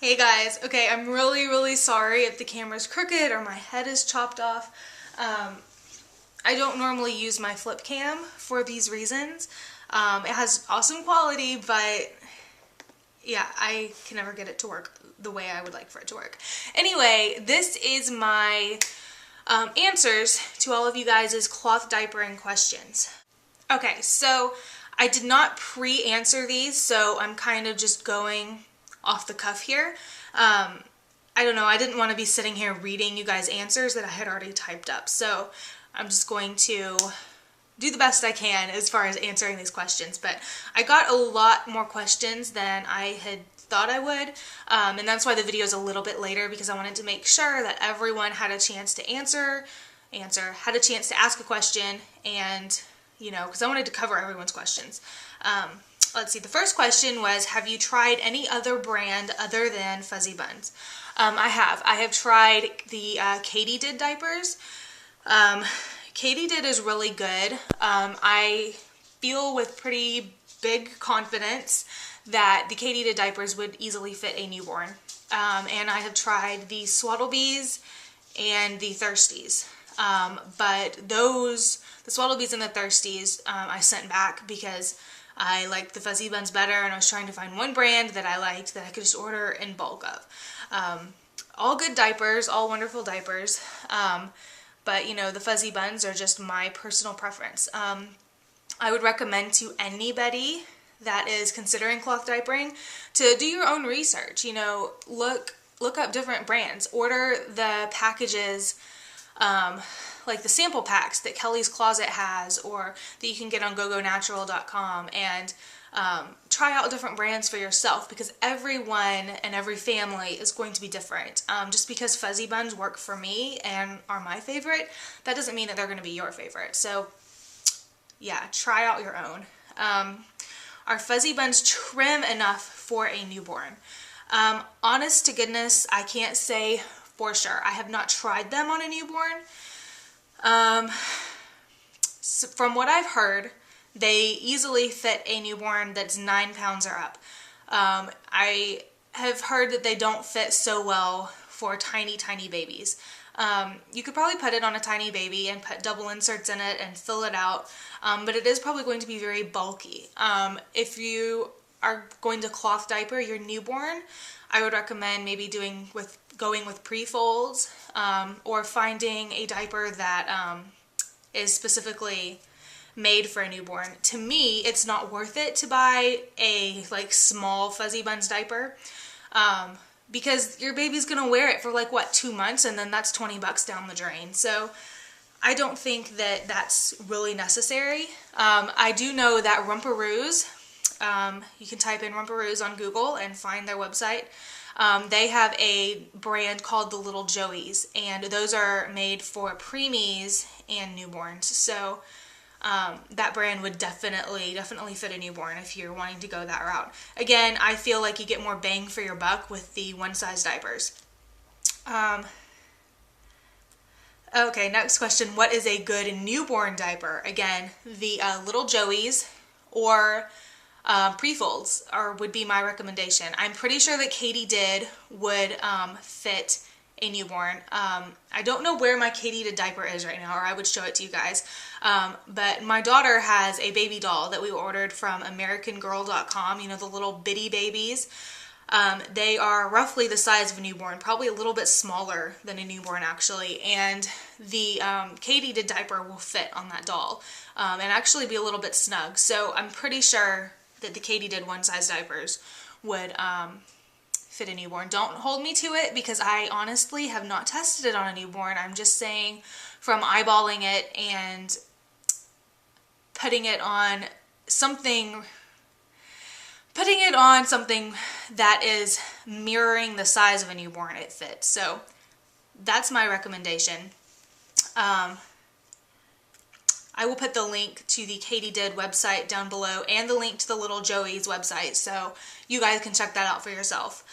Hey guys, okay, I'm really sorry if the camera's crooked or my head is chopped off. I don't normally use my flip cam for these reasons. It has awesome quality, but yeah, I can never get it to work the way I would like for it to work. Anyway, this is my answers to all of you guys' cloth diapering questions. Okay, so I did not pre-answer these, so I'm kind of just going off the cuff here. I don't know, I didn't want to be sitting here reading you guys answers that I had already typed up, so I'm just going to do the best I can as far as answering these questions. But I got a lot more questions than I had thought I would, and that's why the video is a little bit later, because I wanted to make sure that everyone had a chance to had a chance to ask a question, and you know, because I wanted to cover everyone's questions. Let's see, the first question was, have you tried any other brand other than Fuzzy Buns? I have tried the Katydid diapers. Katydid is really good. I feel with pretty big confidence that the Katydid diapers would easily fit a newborn. And I have tried the Swaddlebees and the Thirsties. But the Swaddlebees and the Thirsties, I sent back because I liked the Fuzzy Buns better, and I was trying to find one brand that I liked that I could just order in bulk of. All good diapers, all wonderful diapers, but you know, the Fuzzy Buns are just my personal preference. I would recommend to anybody that is considering cloth diapering to do your own research. You know, look up different brands, order the packages, like the sample packs that Kelly's Closet has, or that you can get on gogonatural.com, and try out different brands for yourself, because everyone and every family is going to be different. Just because Fuzzy Buns work for me and are my favorite, that doesn't mean that they're going to be your favorite. So yeah, try out your own. Are Fuzzy Buns trim enough for a newborn? Honest to goodness, I can't say for sure. I have not tried them on a newborn. So from what I've heard, they easily fit a newborn that's 9 pounds or up. I have heard that they don't fit so well for tiny babies. You could probably put it on a tiny baby and put double inserts in it and fill it out, but it is probably going to be very bulky. If you are going to cloth diaper your newborn, I would recommend maybe going with pre-folds, or finding a diaper that is specifically made for a newborn. To me, it's not worth it to buy a small Fuzzy Buns diaper, because your baby's gonna wear it for 2 months, and then that's $20 down the drain. So I don't think that that's really necessary. I do know that Rumparoos, you can type in Rumparoos on Google and find their website. They have a brand called the Little Joeys, and those are made for preemies and newborns. So that brand would definitely fit a newborn if you're wanting to go that route. Again, I feel like you get more bang for your buck with the one-size diapers. Okay, next question. What is a good newborn diaper? Again, the Little Joeys or pre-folds would be my recommendation. I'm pretty sure that Katydid would fit a newborn. I don't know where my Katydid diaper is right now, or I would show it to you guys. But my daughter has a baby doll that we ordered from AmericanGirl.com, you know, the little bitty babies. They are roughly the size of a newborn, probably a little bit smaller than a newborn actually, and the Katydid diaper will fit on that doll, and actually be a little bit snug. So I'm pretty sure that the Katydid one-size diapers would fit a newborn. Don't hold me to it, because I honestly have not tested it on a newborn. I'm just saying from eyeballing it and putting it on something that is mirroring the size of a newborn, it fits. So that's my recommendation. I will put the link to the Katydid website down below, and the link to the Little Joey's website, so you guys can check that out for yourself.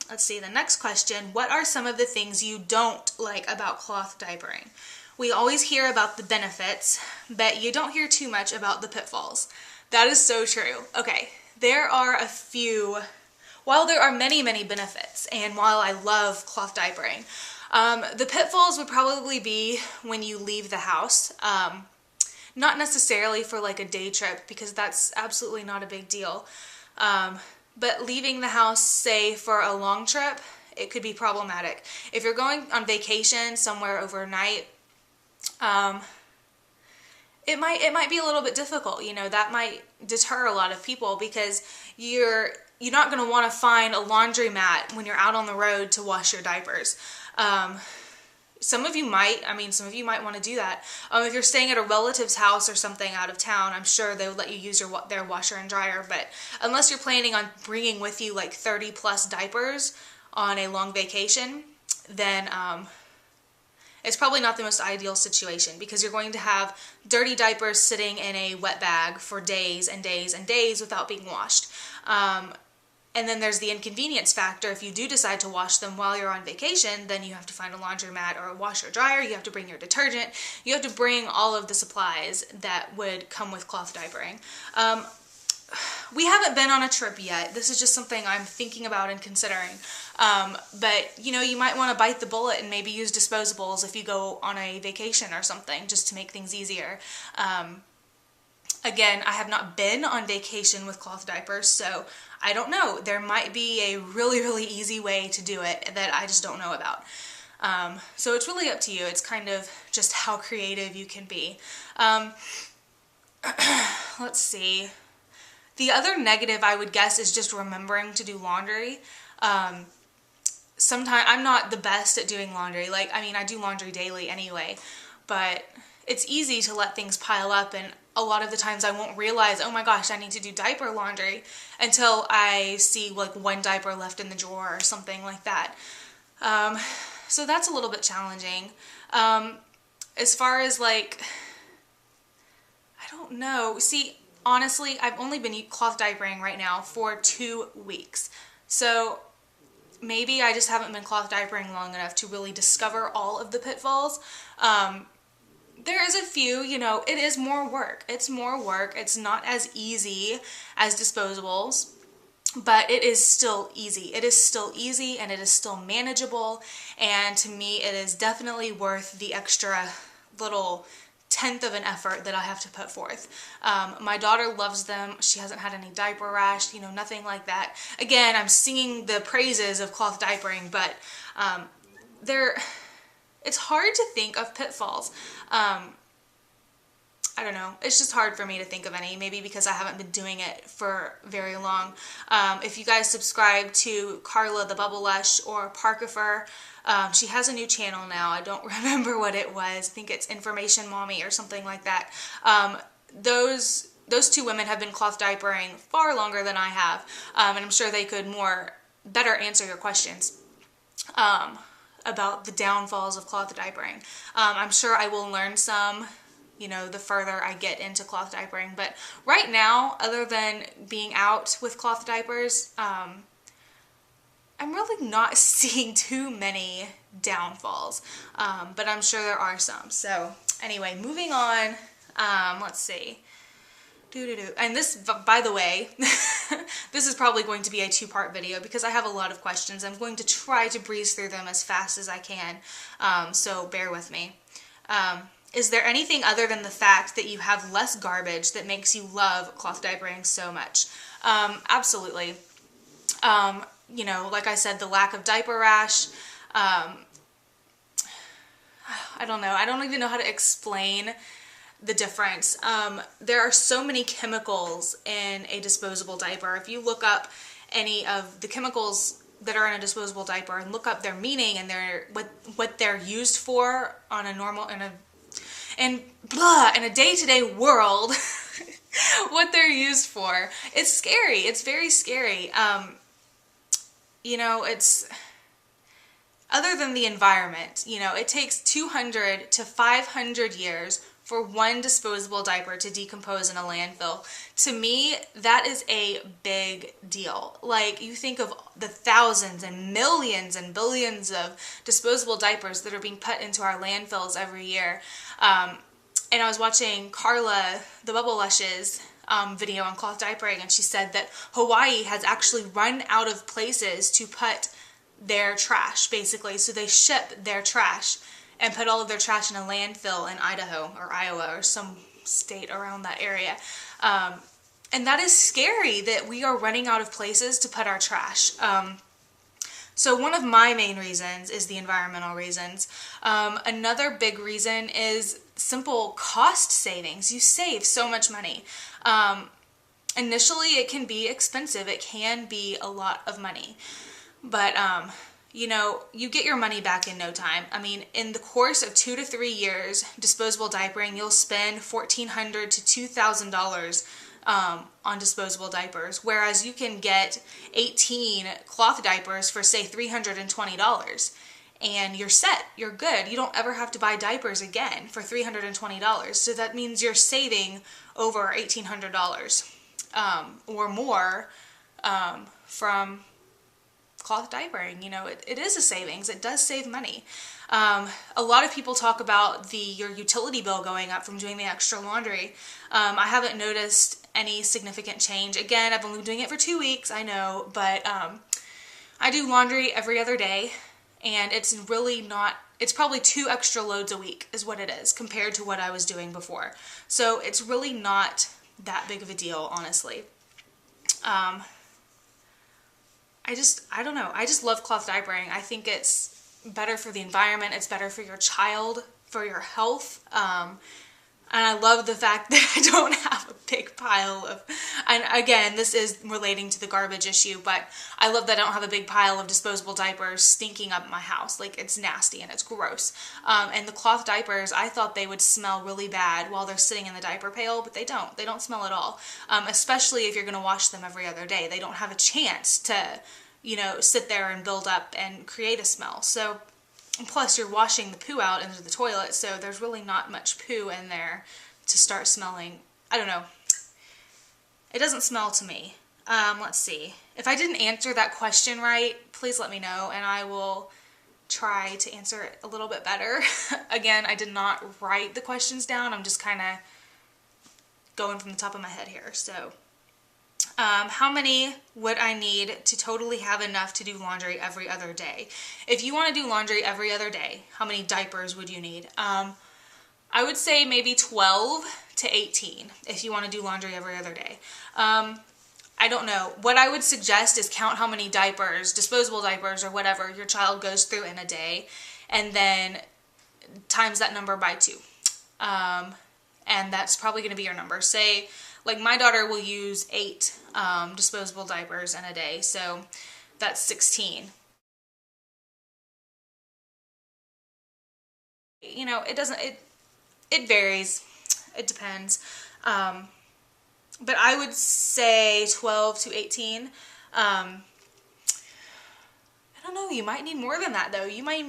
Let's see, the next question. What are some of the things you don't like about cloth diapering? We always hear about the benefits, but you don't hear too much about the pitfalls. That is so true. Okay, there are a few while there are many, many benefits, and while I love cloth diapering, the pitfalls would probably be when you leave the house. Not necessarily for like a day trip, because that's absolutely not a big deal. But leaving the house, say for a long trip, it could be problematic. If you're going on vacation somewhere overnight, it might be a little bit difficult. You know, that might deter a lot of people, because you're not going to want to find a laundromat when you're out on the road to wash your diapers. Some of you might want to do that. If you're staying at a relative's house or something out of town, I'm sure they would let you use their washer and dryer. But unless you're planning on bringing with you like 30 plus diapers on a long vacation, then it's probably not the most ideal situation, because you're going to have dirty diapers sitting in a wet bag for days and days and days without being washed. And then there's the inconvenience factor. If you do decide to wash them while you're on vacation, then you have to find a laundromat or a washer dryer. You have to bring your detergent. You have to bring all of the supplies that would come with cloth diapering. We haven't been on a trip yet. This is just something I'm thinking about and considering. But, you know, you might want to bite the bullet and maybe use disposables if you go on a vacation or something, just to make things easier. Again, I have not been on vacation with cloth diapers, so I don't know. There might be a really, really easy way to do it that I just don't know about. So it's really up to you. It's kind of just how creative you can be. Let's see. The other negative, I would guess, is just remembering to do laundry. Sometimes I'm not the best at doing laundry. Like, I mean, I do laundry daily anyway, but it's easy to let things pile up, and a lot of the times I won't realize, oh my gosh, I need to do diaper laundry, until I see like one diaper left in the drawer or something like that. So that's a little bit challenging. As far as like, I don't know. See, honestly, I've only been cloth diapering right now for 2 weeks. So maybe I just haven't been cloth diapering long enough to really discover all of the pitfalls. There is a few, you know, it is more work. It's more work. It's not as easy as disposables, but it is still easy. It is still easy, and it is still manageable. And to me, it is definitely worth the extra little tenth of an effort that I have to put forth. My daughter loves them. She hasn't had any diaper rash, you know, nothing like that. Again, I'm singing the praises of cloth diapering, but it's hard to think of pitfalls. I don't know. It's just hard for me to think of any, maybe because I haven't been doing it for very long. If you guys subscribe to Carla the Bubble Lush or Parkifer, she has a new channel now. I don't remember what it was. I think it's Information Mommy or something like that. Those two women have been cloth diapering far longer than I have, and I'm sure they could better answer your questions about the downfalls of cloth diapering. I'm sure I will learn some, you know, the further I get into cloth diapering. But right now, other than being out with cloth diapers, I'm really not seeing too many downfalls, but I'm sure there are some. So anyway, moving on, let's see. And this, by the way, this is probably going to be a 2-part video because I have a lot of questions. I'm going to try to breeze through them as fast as I can, so bear with me. Is there anything other than the fact that you have less garbage that makes you love cloth diapering so much? Absolutely. You know, like I said, the lack of diaper rash. I don't know. I don't even know how to explain the difference. There are so many chemicals in a disposable diaper. If you look up any of the chemicals that are in a disposable diaper and look up their meaning and what they're used for on a normal in a day-to-day world, what they're used for, it's scary. It's very scary. You know, it's other than the environment, you know, it takes 200 to 500 years for one disposable diaper to decompose in a landfill. To me, that is a big deal. Like, you think of the thousands and millions and billions of disposable diapers that are being put into our landfills every year. And I was watching Carla the Bubble Lush's video on cloth diapering, and she said that Hawaii has actually run out of places to put their trash, basically. So they ship their trash and put all of their trash in a landfill in Idaho or Iowa or some state around that area. And that is scary that we are running out of places to put our trash. So one of my main reasons is the environmental reasons. Another big reason is simple cost savings. You save so much money. Initially, it can be expensive. It can be a lot of money. But, you know, you get your money back in no time. I mean, in the course of 2 to 3 years, disposable diapering, you'll spend $1,400 to $2,000 on disposable diapers, whereas you can get 18 cloth diapers for, say, $320, and you're set. You're good. You don't ever have to buy diapers again for $320. So that means you're saving over $1,800 or more from cloth diapering. You know, it is a savings. It does save money. A lot of people talk about your utility bill going up from doing the extra laundry. I haven't noticed any significant change. Again, I've only been doing it for 2 weeks, I know, but I do laundry every other day, and it's really not, it's probably 2 extra loads a week is what it is compared to what I was doing before. So it's really not that big of a deal, honestly. I don't know. I just love cloth diapering. I think it's better for the environment. It's better for your child, for your health. And I love the fact that I don't have a big pile of, and again, this is relating to the garbage issue, but I love that I don't have a big pile of disposable diapers stinking up my house. Like, it's nasty and it's gross. And the cloth diapers, I thought they would smell really bad while they're sitting in the diaper pail, but they don't. They don't smell at all. Especially if you're going to wash them every other day. They don't have a chance to, you know, sit there and build up and create a smell. So, plus you're washing the poo out into the toilet, so there's really not much poo in there to start smelling. I don't know. It doesn't smell to me. Let's see. If I didn't answer that question right, please let me know, and I will try to answer it a little bit better. Again, I did not write the questions down. I'm just kind of going from the top of my head here. So, how many would I need to totally have enough to do laundry every other day? If you want to do laundry every other day, how many diapers would you need? I would say maybe 12 to 18 if you want to do laundry every other day. I don't know. What I would suggest is count how many diapers, disposable diapers or whatever, your child goes through in a day, and then times that number by 2. And that's probably going to be your number. Say, like, my daughter will use 8 disposable diapers in a day, so that's 16. You know, it varies. It depends. But I would say 12 to 18. I don't know, you might need more than that though. You may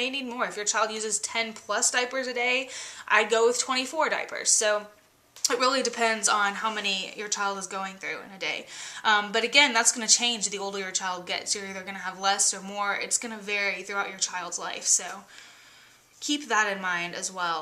need more. If your child uses 10 plus diapers a day, I'd go with 24 diapers. So it really depends on how many your child is going through in a day. But again, that's going to change the older your child gets. You're either going to have less or more. It's going to vary throughout your child's life. So keep that in mind as well.